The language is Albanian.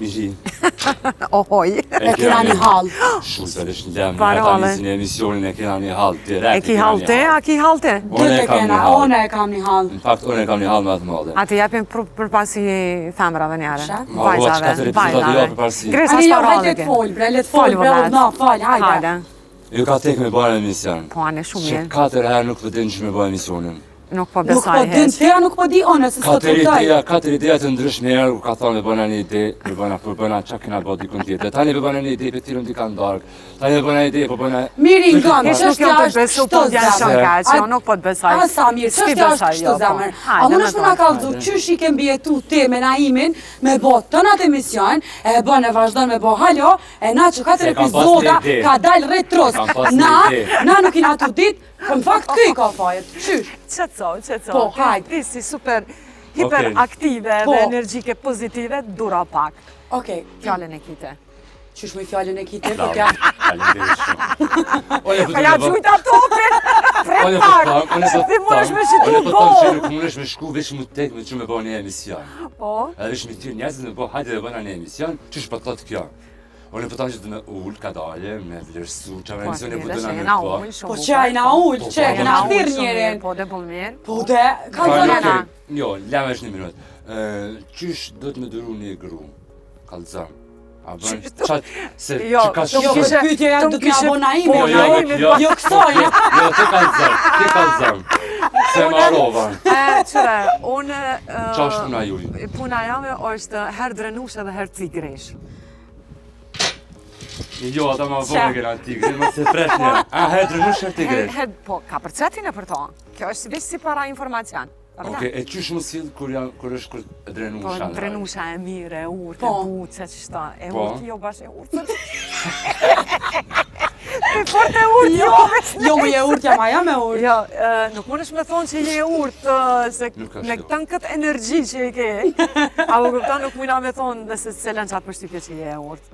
Mizhi. Ohoj. E kena një hall. Shumë se vesh në lemë, Parole. ta nisin e emisionin e kena një hall, direkt. E ki hall te, a ki hall te? Unë e kam një hall. Unë e kam një hall. Në fakt, unë e kam një hall më të madhe. A ti japim për pasi femrave njare. Sha? Ma, ua, që katër epizodat jo për parësi. Gresa Ani jo, s'parave hajde ti. të fol, bre, le të fol, bre, vëllat. no, fol, hajde. Hajde. Ju ka tek me bërë emision. Po, anë shumë Që mirë. 4 herë nuk përdin që me bërë emisionin. Nuk po Nuk po besoj din, heq. teja nuk po di one, se s'po të kuptoj. 4 ideja të ndryshme herë, ka thonë me bëna një ide, me bëna qa kena bërë dikun tjetër. Tani me bëna një ide, për tirën dika ndarkë. Tani me bëna një ide, për bëna... Miri nga, Heq nuk jam të besu, po t'ja shumë ka që, jo nuk po të besoj. A sa mirë, ç'është është kështu zemër. A mund është më na kallëzu, qysh i ke mbjetu ti me Naimin, me bo tënat emision, e bën e vazhdon me bo halo, e na që 4 Se kam pas epizoda një ide. ka dal retros. Kam pas një ide. Na nuk ina tu dit, në fakt ky i ka fajet. Qysh? Qëtëso. Po, hajde. Ti si super hiperaktive Po. dhe energjike pozitive, dura pak. Okej, Fjallën e kite. qysh me fjallën e kite, po Bravo, t'ja... faleminderit shumë. Oje Ka ja gjujta topin! Oje po tham, oje po Ti mundesh me tham, shitu oje po tham që gol! nuk mundesh me shku veç mu tek me që me bëni një emision. Po, Edhe veç me tyrë njerëzit me bëj hajde dhe bëna një emision, qysh po thot kjo. Unë po tham që të me ull ka dalje, me vlerësu, që me po, emisione ti po dhe dëna që me jena po. ullë shumë. Po që ajna ullë, që e kena thirë njerin. Po, dhe bëllë mirë. Po dhe, ka Pra, zona. Jena. Jo, leme është një minutë. Qysh do të me dëru një gru? Kallëzëm. A bën çat se Jo, që ka të Jo, kishe- për pyetje të do të kishe- mja bo Naimi. po, Naimi, Jo kësoj. Jo, ti kallëzëm. Se marrova. Qëre, unë... Qa është puna juj? Puna jame është herë drenush edhe herë tigrish. Jo, ata ma vone këna tigri, ma se fresh një. A, hedrë nuk shërë tigri. Po, ka përcetin e për to. Kjo është veç si para informacion. Oke, e qysh më sill kur është kur drenusha? Po, në drenusha e mirë, e urtë, Po. e buce, qështa. E Po. urtë, jo bash e urtë. Ti fort e urtë, jo veç Jo, më je urtë, jam aja me urtë. Jo, nuk mundesh me thonë që je urtë, se Nuk ka me shdo. këtan këtë energji që i ke, apo këpëtan nuk mujna me thonë dhe se s'elen qatë përshtypje që je urtë.